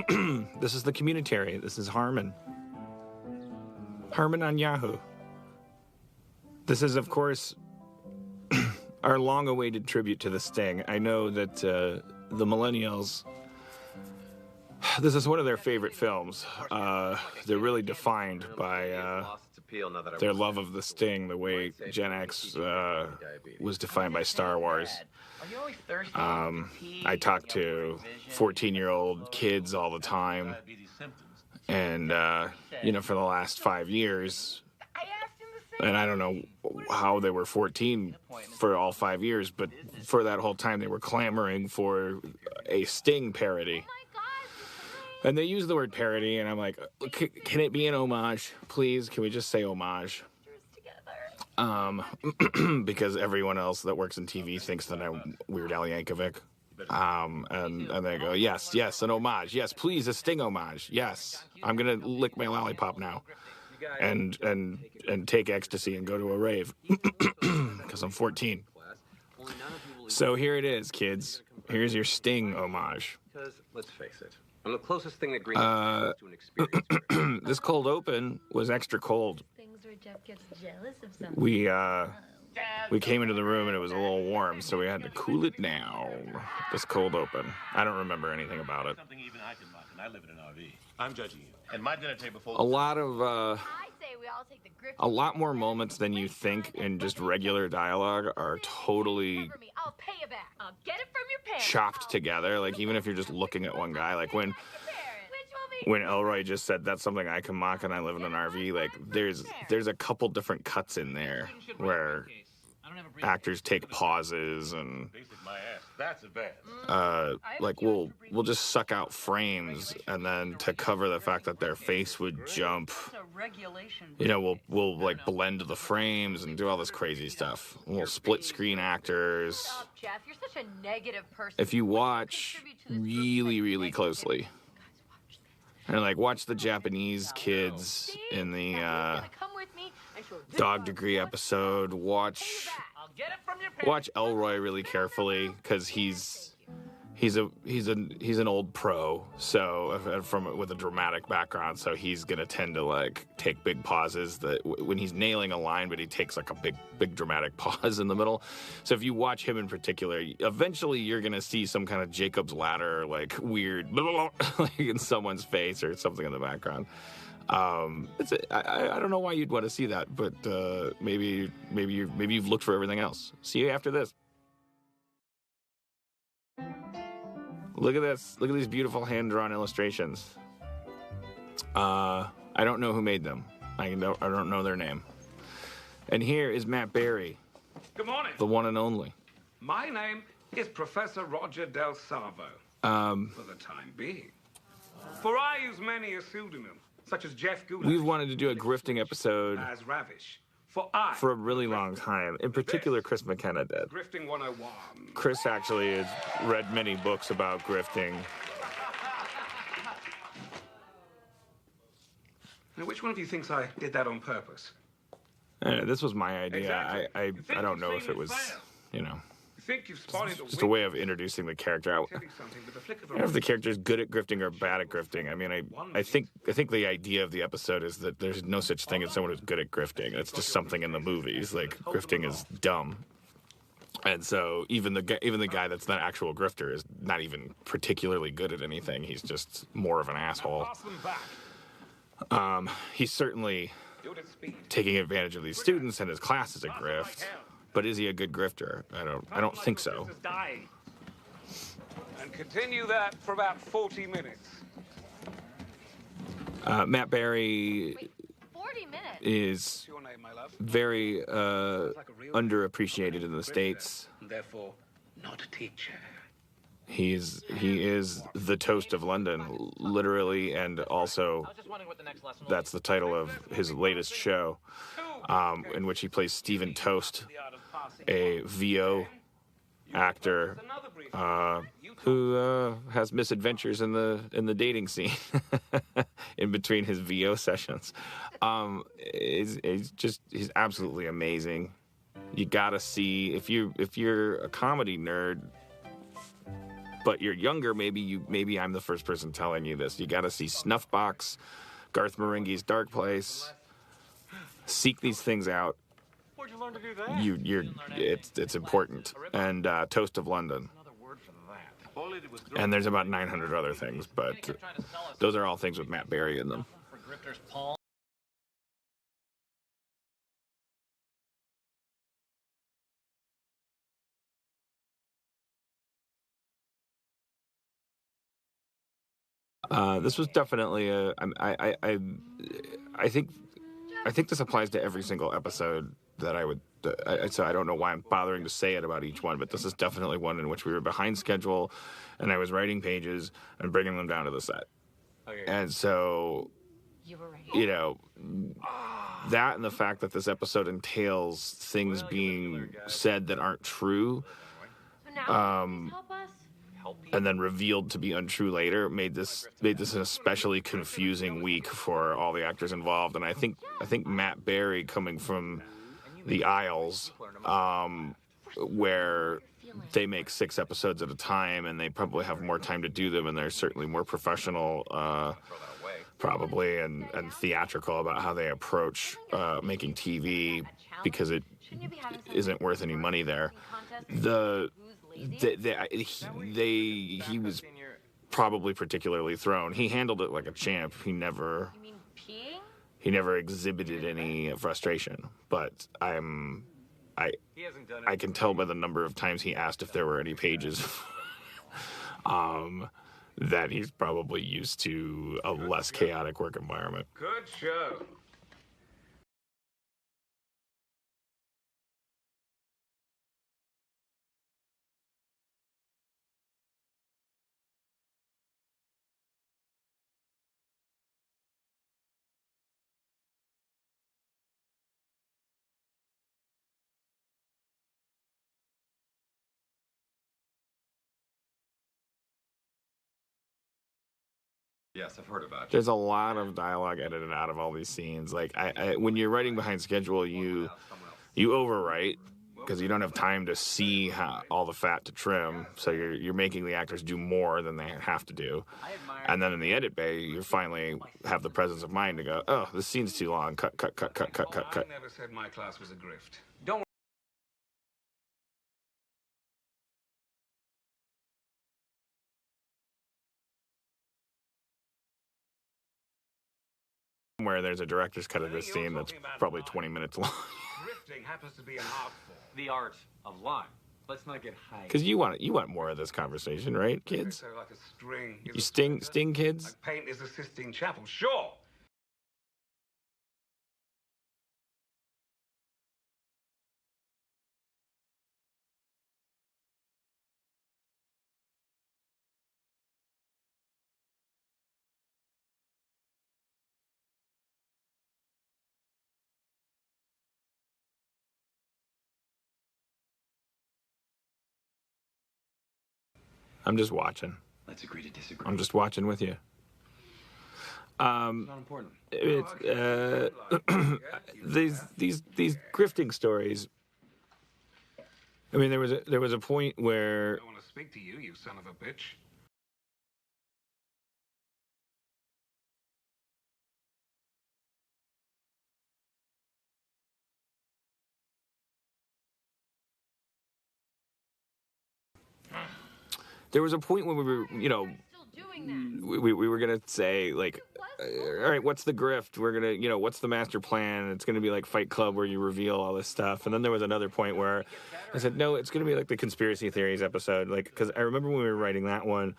This is the communitary. This is Harmon. Harmon on Yahoo. This is, of course, our long-awaited tribute to the Sting. I know that the millennials, this is one of their favorite films. They're really defined by their love of the Sting, the way Gen X was defined by Star Wars. I talk to 14-year-old kids all the time, and, for the last 5 years, and I don't know how they were 14 for all 5 years, but for that whole time they were clamoring for a Sting parody. And they use the word parody, and I'm like, can it be an homage? Please, can we just say homage? Because everyone else that works in TV thinks that I'm Weird Al Yankovic. And they go, yes, an homage. Yes, please, a Sting homage. Yes, I'm going to lick my lollipop now and take ecstasy and go to a rave because I'm 14. So here it is, kids. Here's your Sting homage. Because, let's face it, I'm the closest thing that green is to an experience. This cold open was extra cold. Jeff gets jealous of something. We came into the room and it was a little warm, so we had to cool it down. This cold open. I don't remember anything about it. Something even I can mark, and I live in an RV. I'm judging you. And my dinner table full. A lot of I say we all take the grift. a lot more moments than you think in just regular dialogue are totally I'll pay you back. I'll get it from your parents. chopped together. Like, even if you're just looking at one guy, like when Elroy just said that's something I can mock and I live in an RV, like there's a couple different cuts in there where actors take pauses and That's a bad. like we'll just suck out frames, and then to cover the fact that their face would jump, we'll like blend the frames and do all this crazy stuff. We'll split screen actors. Jeff, you're such a negative person. If you watch really closely, and like watch the Japanese kids in the Dog Degree episode, watch Elroy really carefully, because he's an old pro, so with a dramatic background, so he's gonna tend to like take big pauses that when he's nailing a line, but he takes like a big dramatic pause in the middle. So if you watch him in particular, eventually you're gonna see some kind of Jacob's Ladder, like weird like in someone's face or something in the background. I don't know why you'd want to see that, but maybe you've looked for everything else. See you after this. Look at this. Look at these beautiful hand-drawn illustrations. I don't know who made them. I don't know their name. And here is Matt Berry. Good morning. The one and only. My name is Professor Roger Del Salvo. For the time being. For I use many a pseudonym, such as Jeff Goulash. We've wanted to do a grifting episode as Ravish. For a really long time. In particular, Chris McKenna did. Grifting 101. Chris actually has read many books about grifting. Now, which one of you thinks I did that on purpose? This was my idea. Exactly. I don't know if it was, You think you've spotted just a way of introducing the character. I don't know if the character is good at grifting or bad at grifting. I mean, I think the idea of the episode is that there's no such thing as someone who's good at grifting. It's just something in the movies. Like, grifting is dumb. And so even the guy that's the actual grifter is not even particularly good at anything. He's just more of an asshole. He's certainly taking advantage of these students, and his class is a grift. But is he a good grifter? I don't think so. And continue that for about 40 minutes. Matt Berry 40 minutes. is Your name, my love. very underappreciated in the States. Therefore, not a teacher. He is the toast of London, literally, and also that's the title of his latest show, in which he plays Stephen Toast, a VO actor who has misadventures in the dating scene in between his VO sessions. He's absolutely amazing. You gotta see, if you're a comedy nerd, but you're younger, maybe I'm the first person telling you this. You got to see Snuffbox, Garth Marenghi's Dark Place. Seek these things out. Where'd you learn to do that? It's important. And Toast of London. And there's about 900 other things, but those are all things with Matt Berry in them. This was definitely I think this applies to every single episode that I would. So I don't know why I'm bothering to say it about each one, but this is definitely one in which we were behind schedule, and I was writing pages and bringing them down to the set. Okay. And so, you know, that and the fact that this episode entails things being said that aren't true, and then revealed to be untrue later, made this an especially confusing week for all the actors involved. And I think Matt Berry, coming from the Isles, where they make 6 episodes at a time, and they probably have more time to do them, and they're certainly more professional, probably, and theatrical about how they approach making TV, because it isn't worth any money there. He was probably particularly thrown. He handled it like a champ. He never exhibited any frustration. But I can tell by the number of times he asked if there were any pages that he's probably used to a less chaotic work environment. Good show. Yes, I've heard about it. There's a lot of dialogue edited out of all these scenes. Like, when you're writing behind schedule, you overwrite because you don't have time to see all the fat to trim. So you're making the actors do more than they have to do. And then in the edit bay, you finally have the presence of mind to go, oh, this scene's too long. Cut. I never said my class was a grift. Don't. Where there's a director's cut of this scene that's probably 20 minutes long. Grifting happens to be an art form. The art of lying. Let's not get high. Because you want more of this conversation, right, kids? Like a string. You sting kids? Like paint is assisting chapel, sure. I'm just watching. Let's agree to disagree. I'm just watching with you. It's not important. It's these grifting stories. I mean, there was a point where I don't want to speak to you, you son of a bitch. there was a point when we were, you know, we were gonna say, like, all right, what's the grift? We're gonna, you know, what's the master plan? It's gonna be like Fight Club where you reveal all this stuff. And then there was another point where I said, no, it's gonna be like the conspiracy theories episode, like, because I remember when we were writing that one,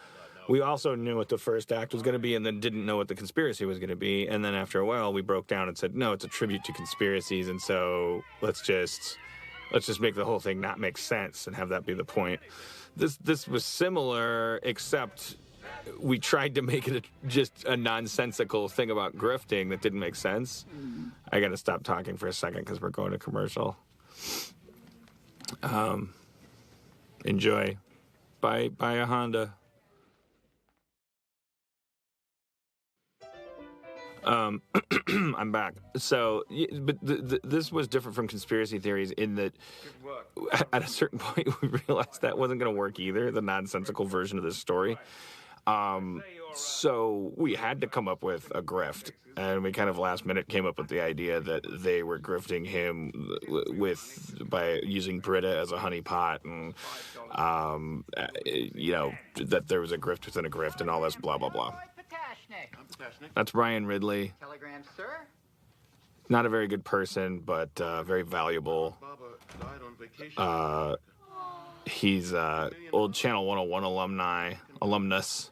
we also knew what the first act was going to be and then didn't know what the conspiracy was going to be. And then after a while, we broke down and said, no, it's a tribute to conspiracies. And so let's just make the whole thing not make sense and have that be the point. This was similar, except we tried to make it just a nonsensical thing about grifting that didn't make sense. I got to stop talking for a second because we're going to commercial. Enjoy. Buy a Honda. I'm back. So, but this was different from conspiracy theories in that Good work. at a certain point we realized that wasn't going to work either, the nonsensical version of this story. So we had to come up with a grift, and we kind of last minute came up with the idea that they were grifting him by using Brita as a honeypot, and that there was a grift within a grift and all this blah blah blah. That's Brian Ridley. Telegram, sir. Not a very good person, but very valuable. He's old Channel 101 alumnus.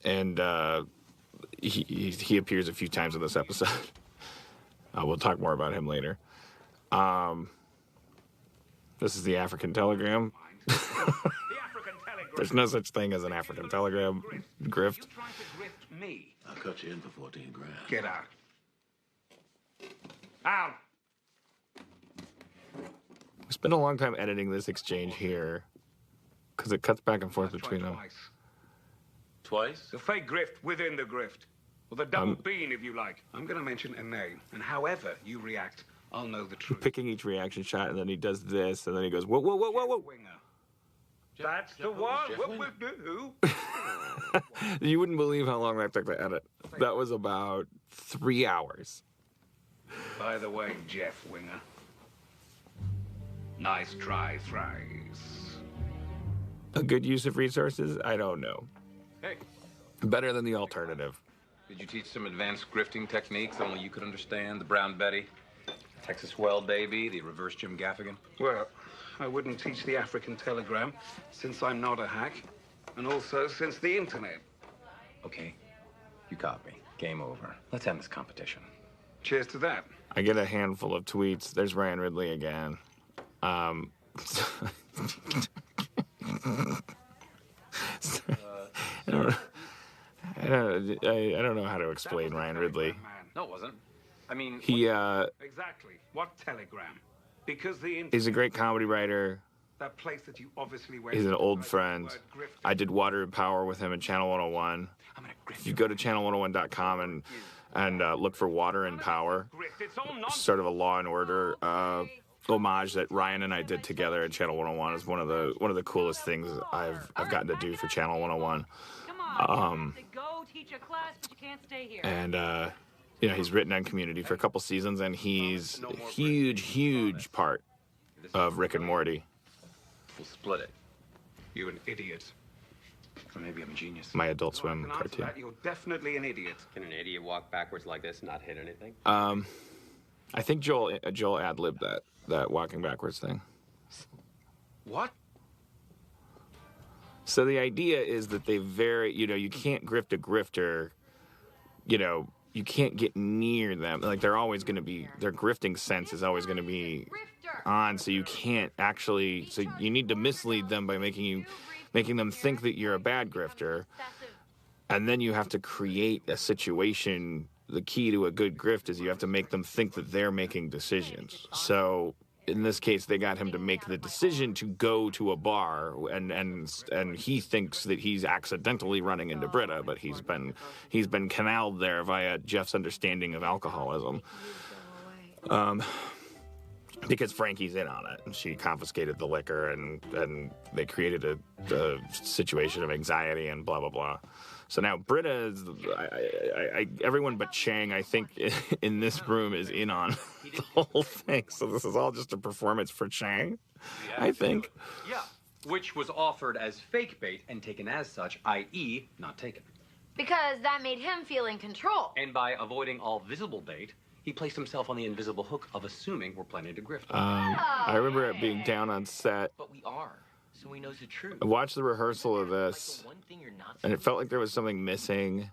And he appears a few times in this episode. We'll talk more about him later. This is the African Telegram. The African telegram. There's no such thing as an African Telegram grift. You're trying to grift me. I'll cut you in for 14 grand. Get out. Out. We spent a long time editing this exchange here because it cuts back and forth That's between right, them. twice. Twice? The fake grift within the grift. Or the double bean, if you like. I'm going to mention a name. And however you react, I'll know the truth. Picking each reaction shot, and then he does this, and then he goes, whoa, whoa, whoa, whoa, whoa. Winger. That's the one. What we'll do. You wouldn't believe how long that took to edit. That was about 3 hours. By the way, Jeff Winger. Nice try, Thrice. A good use of resources? I don't know. Hey, Better than the alternative. did you teach some advanced grifting techniques only you could understand? The Brown Betty, Texas Well Baby, the reverse Jim Gaffigan? Well, I wouldn't teach the African Telegram since I'm not a hack. And also since the internet. Okay, you caught me. Game over. Let's end this competition. Cheers to that. I get a handful of tweets. There's Ryan Ridley again. I don't know how to explain Ryan Ridley. No, it wasn't. I mean, He Exactly. What telegram? Because the internet, he's a great comedy writer. that place that you obviously went He's an to old write the friend. word grifter. I did Water and Power with him at Channel 101. I'm gonna grift If you go to channel101.com and look for Water and Power, Grift. It's all nonsense. sort of a Law and Order homage that Ryan and I did together at Channel 101 is one of the coolest things I've gotten to do for Channel 101. Come on, you have to go teach a class, but you can't stay here. And he's written on Community for a couple seasons, and he's a huge part of Rick and Morty. We'll split it. You're an idiot. Or maybe I'm a genius. My Adult I Swim can answer cartoon. that. You're definitely an idiot. Can an idiot walk backwards like this and not hit anything? I think Joel ad-libbed that walking backwards thing. What? So the idea is that you can't grift a grifter, you can't get near them. Like they're always going to be, their grifting sense is always going to be on, so you can't actually, so you need to mislead them by making them think that you're a bad grifter, and then you have to create a situation. The key to a good grift is you have to make them think that they're making decisions. So in this case, they got him to make the decision to go to a bar, and he thinks that he's accidentally running into Britta, but he's been canaled there via Jeff's understanding of alcoholism. Because Frankie's in on it, and she confiscated the liquor, and they created a situation of anxiety and blah blah blah. So now Britta is, everyone but Chang, I think, in this room is in on the whole thing. So this is all just a performance for Chang, I think. Yeah, which was offered as fake bait and taken as such, i.e., not taken. Because that made him feel in control. And by avoiding all visible bait, he placed himself on the invisible hook of assuming we're planning to grift. I remember it being down on set. But we are, so he knows the truth. I watched the rehearsal of this, One thing you're not and it felt like there was something missing.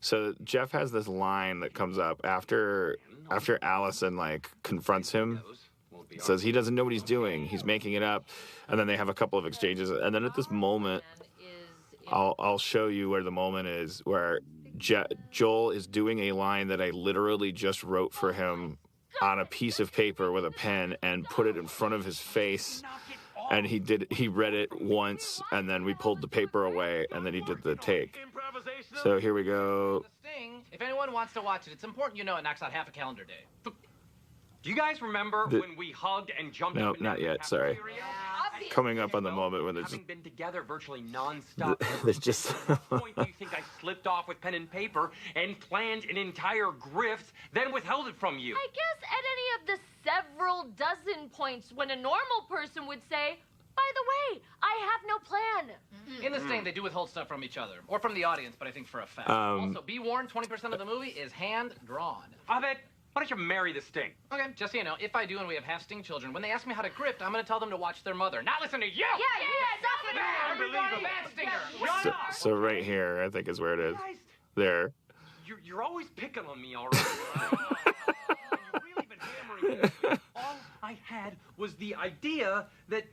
So Jeff has this line that comes up after Allison confronts him. Says he doesn't know what he's doing. He's making it up, and then they have a couple of exchanges, and then at this moment, I'll show you where the moment is where Joel is doing a line that I literally just wrote for him on a piece of paper with a pen and put it in front of his face. And he read it once, and then we pulled the paper away, and then he did the take. So here we go. If anyone wants to watch it, it's important you know it knocks out half a calendar day. Do you guys remember when we hugged and jumped No, up and not down the yet. Sorry. cafeteria? Coming up on the moment when there's Having been together virtually non-stop. there's just At what point do you think I slipped off with pen and paper and planned an entire grift, then withheld it from you? I guess at any of the several dozen points when a normal person would say, by the way, I have no plan. In this thing, they do withhold stuff from each other. Or from the audience, but I think for a fact. Also, be warned, 20% of the movie is hand-drawn. Abed, why don't you marry the Sting? Okay, just so you know, if I do and we have half Sting children, when they ask me how to grift, I'm going to tell them to watch their mother, not listen to you! Yeah, Unbelievable. Bad Stinger. so right here, I think is where it is. There. You're always picking on me already. You've really been hammering me. All I had was the idea that...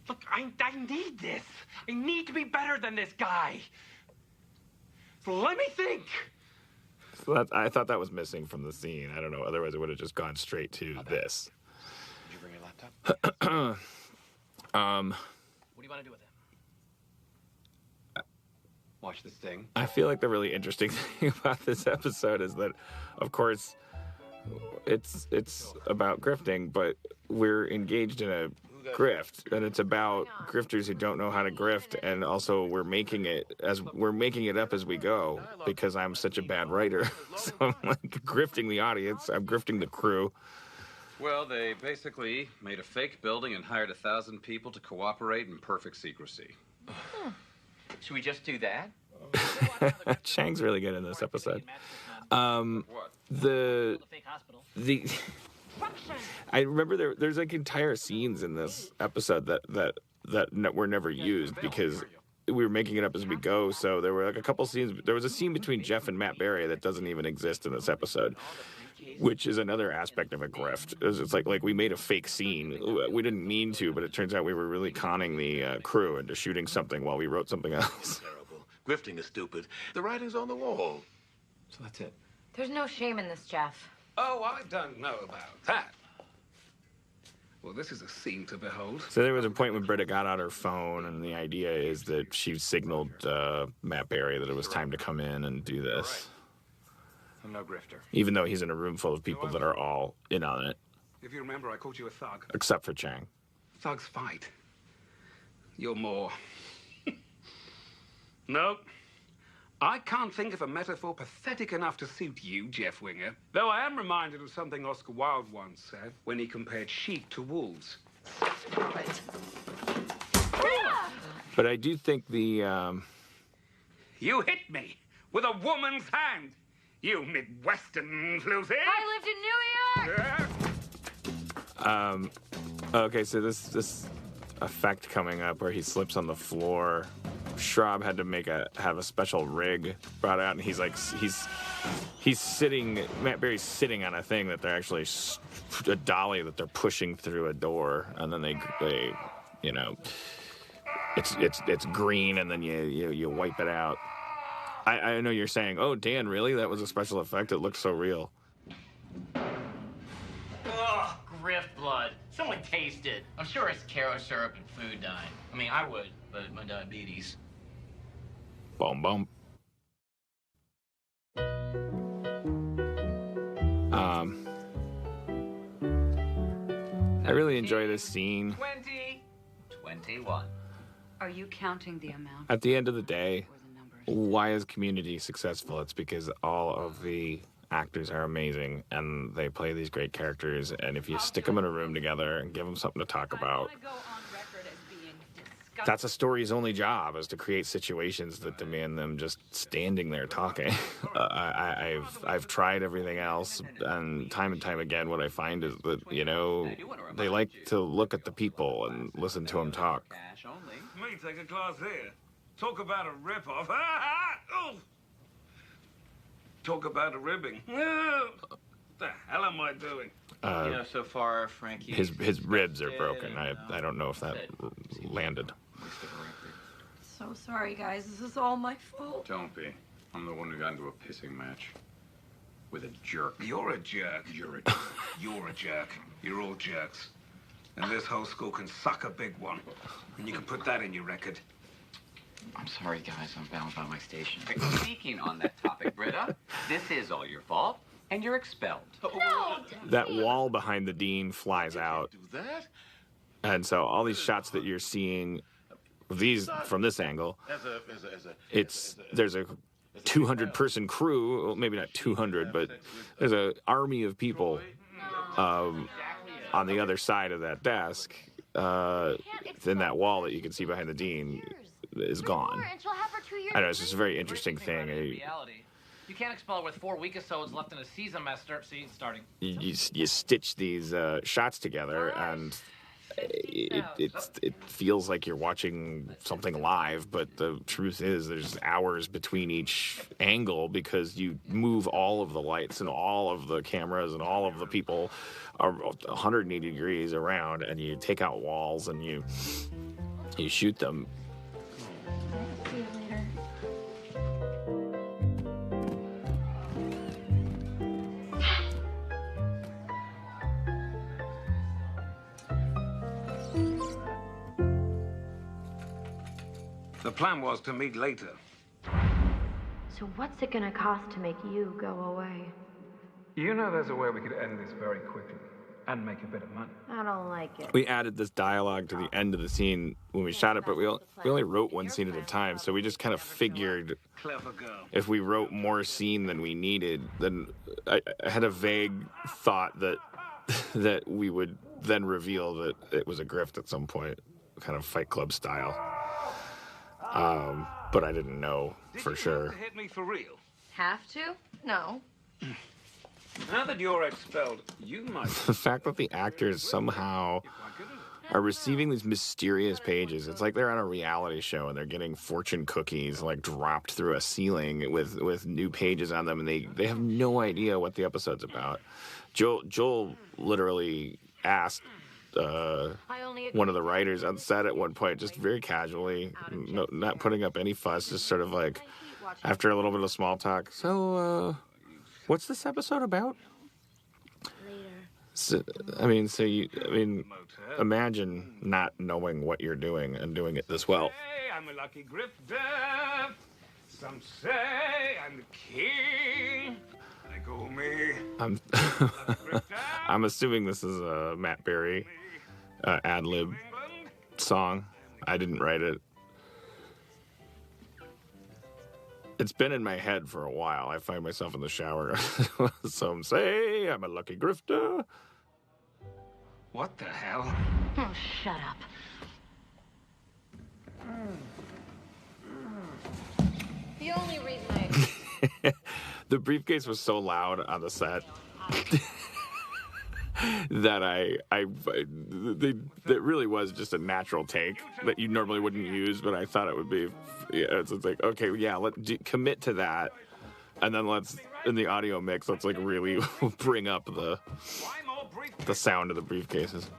Look, I need this. I need to be better than this guy. So let me think. So I thought that was missing from the scene. I don't know. Otherwise, it would have just gone straight to this. Did you bring your laptop? What do you want to do with it? Watch this thing. I feel like the really interesting thing about this episode is that, of course, it's about grifting, but we're engaged in a grift, and it's about grifters who don't know how to grift, and also we're making it up as we go because I'm such a bad writer. So I'm like grifting the audience, I'm grifting the crew. Well, they basically made a fake building and hired 1,000 people to cooperate in perfect secrecy. Should we just do that? Chang's really good in this episode. What? The I remember there's like entire scenes in this episode that were never used because we were making it up as we go. So there were like a couple scenes. There was a scene between Jeff and Matt Berry that doesn't even exist in this episode, which is another aspect of a grift. It's like we made a fake scene. We didn't mean to, but it turns out we were really conning the crew into shooting something while we wrote something else. Terrible. Grifting is stupid. The writing's on the wall. So that's it. There's no shame in this, Jeff. Oh, I don't know about that. Well, this is a scene to behold. So there was a point when Britta got out her phone, and the idea is that she signaled Matt Berry that it was time to come in and do this. I'm no grifter. Even though he's in a room full of people that are all in on it, If you remember, I called you a thug. except for Chang. Thugs fight. You're more. Nope. I can't think of a metaphor pathetic enough to suit you, Jeff Winger. Though I am reminded of something Oscar Wilde once said when he compared sheep to wolves. But I do think the You hit me with a woman's hand. You Midwestern floozy. I lived in New York. okay, so this effect coming up where he slips on the floor. Schraub had to have a special rig brought out, and he's sitting. Matt Berry's sitting on a thing that they're actually a dolly that they're pushing through a door, and then they you know, it's green, and then you wipe it out. I know you're saying, oh Dan, really? That was a special effect. It looked so real. Ugh, grift blood. Someone taste it. I'm sure it's Caro syrup and food dye. I mean, I would, but my diabetes. Boom, boom. I really enjoy this scene. 20. 21. Are you counting the amount? At the end of the day, why is Community successful? It's because all of the actors are amazing, and they play these great characters, and if you stick them in a room together and give them something to talk about, that's a story's only job, is to create situations that demand them just standing there talking. I've tried everything else, and time again, what I find is that, you know, they like to look at the people and listen to them talk. Me take a class here. Talk about a rip-off. Oh. Talk about a ribbing. What the hell am I doing? You know, so far, Frankie... His ribs are broken. I don't know if that landed. So sorry, guys. This is all my fault. Don't be. I'm the one who got into a pissing match with a jerk. You're a jerk. You're a jerk. You're a jerk. You're all jerks. And this whole school can suck a big one. And you can put that in your record. I'm sorry, guys. I'm bound by my station. Speaking on that topic, Britta, this is all your fault, and you're expelled. No! That wall behind the dean flies out. Do that? And so all these shots that you're seeing, these from this angle, there's a 200-person crew, well, maybe not 200, but there's an army of people on the other side of that desk. Then that wall that you can see behind the dean is gone. I know, it's just a very interesting thing. You can't expel her with 4 weekisodes left in a season, Master. See, starting. You stitch these shots together, and it feels like you're watching something live, but the truth is there's hours between each angle because you move all of the lights and all of the cameras and all of the people are 180 degrees around, and you take out walls and you shoot them. See you later. The plan was to meet later. So what's it gonna cost to make you go away? You know there's a way we could end this very quickly and make a bit of money. I don't like it. We added this dialogue to the end of the scene when we shot it, but we only wrote one scene at a time, so we just kind of figured Clever girl. if we wrote more scene than we needed, then I had a vague thought that we would then reveal that it was a grift at some point, kind of Fight Club style. But I didn't know for sure. Hit me for real. Have to? No. Now that you're expelled, you might. The fact that the actors somehow are receiving these mysterious pages. It's like they're on a reality show and they're getting fortune cookies like dropped through a ceiling with new pages on them, and they have no idea what the episode's about. Joel literally asked one of the writers on set at one point, just very casually, not putting up any fuss, just sort of like, after a little bit of small talk, so, what's this episode about? So, imagine not knowing what you're doing and doing it this well. Say I'm a lucky grifter. Some say I'm the king. They call me. I'm assuming this is a Matt Berry ad-lib song. I didn't write it. It's been in my head for a while. I find myself in the shower. Some say I'm a lucky grifter. What the hell? Oh, shut up. The only reason The briefcase was so loud on the set that that really was just a natural take that you normally wouldn't use, but I thought it would be. Yeah, it's like, okay, yeah, commit to that, and then let's in the audio mix, let's like really bring up the sound of the briefcases.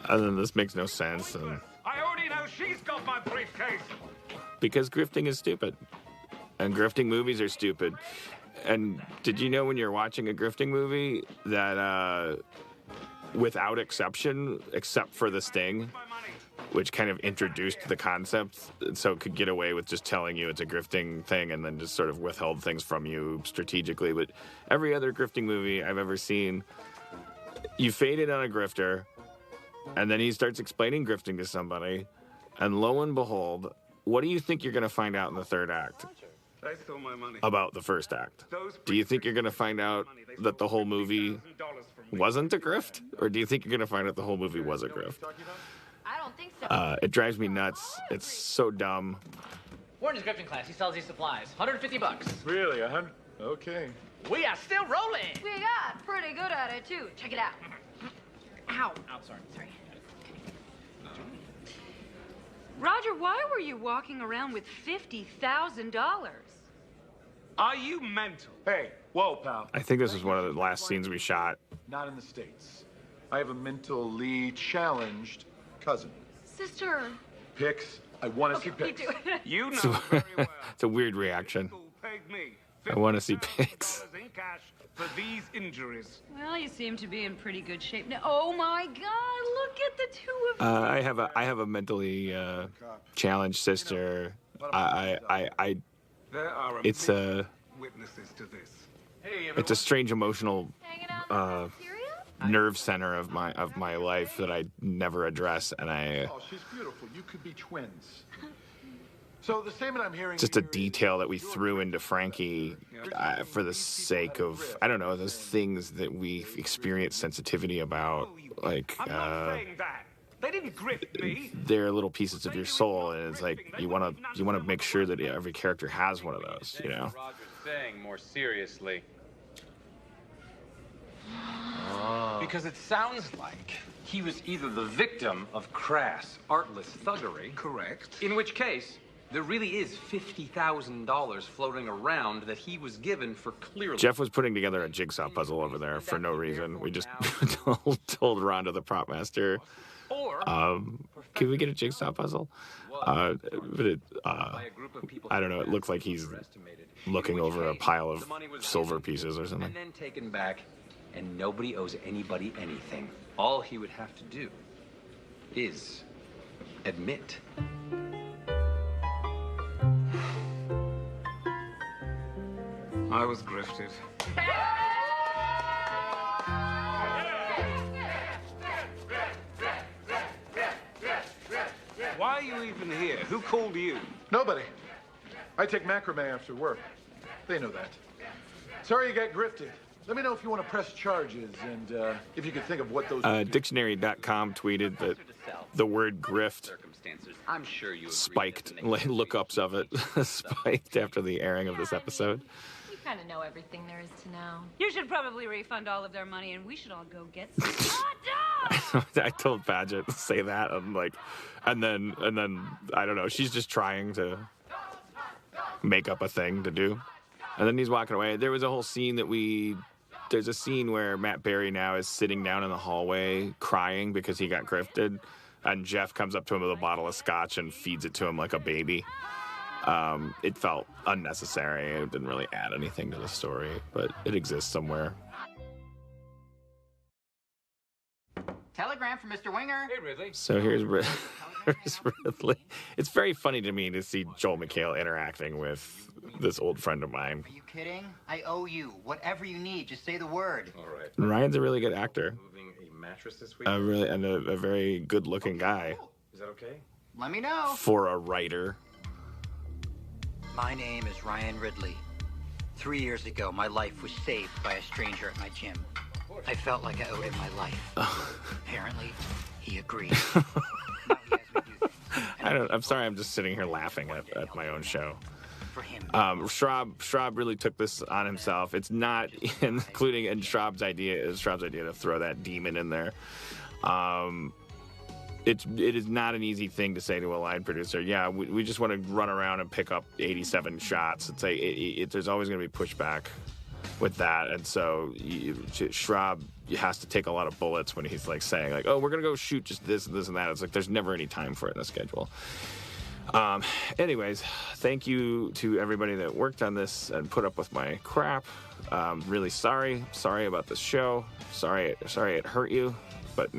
And then this makes no sense, and I already know she's got my briefcase. because grifting is stupid, and grifting movies are stupid. And did you know when you're watching a grifting movie that without exception, except for the sting, which kind of introduced the concept, so it could get away with just telling you it's a grifting thing and then just sort of withheld things from you strategically. But every other grifting movie I've ever seen, you fade in on a grifter, and then he starts explaining grifting to somebody, and lo and behold, what do you think you're going to find out in the third act They stole my money. about the first act? Do you think you're going to find out that the whole movie wasn't a grift? Or do you think you're going to find out the whole movie was a grift? I don't think so. It drives me nuts. It's so dumb. We're in his grifting class. He sells these supplies. $150. Really? Okay. We are still rolling. we got pretty good at it, too. Check it out. Ow. Oh, sorry. Roger, why were you walking around with $50,000? Are you mental? Hey, whoa, pal. I think this was one of the last scenes we shot. Not in the States. I have a mentally challenged cousin. Sister. Pics. I want to see pics. You know very well. It's a weird reaction. People paid me I want to see pics. $50 cash for these injuries. Well, you seem to be in pretty good shape now. Oh my God! Look at the two of you. I have a mentally challenged sister. There are It's a witnesses to this. it's a strange emotional Hanging out in the cafeteria? nerve center of my life that I never address, and Oh, she's beautiful. You could be twins. So the statement I'm hearing just a here is detail that we threw into Frankie for the sake of, I don't know, those things that we experience sensitivity about, like I'm not saying that. They didn't grift me. they're little pieces of your soul, and it's like you want to make sure that every character has one of those, you know. Roger's saying more seriously. Because it sounds like he was either the victim of crass, artless thuggery. Correct. In which case, there really is $50,000 floating around that he was given for clearly. Jeff was putting together a jigsaw puzzle over there for no reason. We just told Rhonda, the prop master, can we get a jigsaw puzzle? But I don't know. It looks like he's looking over a pile of silver pieces or something. And then taken back, and nobody owes anybody anything. All he would have to do is admit. I was grifted. Why are you even here? Who called you? Nobody. I take macrame after work. They know that. Sorry you got grifted. Let me know if you want to press charges and if you could think of what those... Dictionary.com tweeted that the word grift I'm sure you spiked, lookups of it spiked after the airing of this episode. You kind of know everything there is to know. You should probably refund all of their money, and we should all go get some hot dogs. I told Padgett to say that, and then I don't know. She's just trying to make up a thing to do, and then he's walking away. There was a whole scene there's a scene where Matt Berry now is sitting down in the hallway crying because he got grifted, and Jeff comes up to him with a bottle of scotch and feeds it to him like a baby. It felt unnecessary. It didn't really add anything to the story, but it exists somewhere. Telegram from Mr. Winger. Hey, Ridley. So here's Ridley. It's very funny to me to see Joel McHale interacting with this old friend of mine. Are you kidding? I owe you. Whatever you need, just say the word. All right. And Ryan's a really good actor. Moving a mattress this week. A very good-looking guy Is that okay? Let me know. for a writer. My name is Ryan Ridley. 3 years ago, my life was saved by a stranger at my gym. I felt like I owed him my life. Apparently, he agreed. Now he has me do things. I'm sorry, I'm just sitting here laughing at my own show. For him. Schraub really took this on himself. It's not including in Schraub's idea to throw that demon in there. It is not an easy thing to say to a line producer. Yeah, we just want to run around and pick up 87 shots. It's like there's always going to be pushback with that, and so Schraub has to take a lot of bullets when he's like saying like, oh, we're going to go shoot just this and this and that. It's like there's never any time for it in the schedule. Anyways, thank you to everybody that worked on this and put up with my crap. Really sorry about this show. Sorry it hurt you.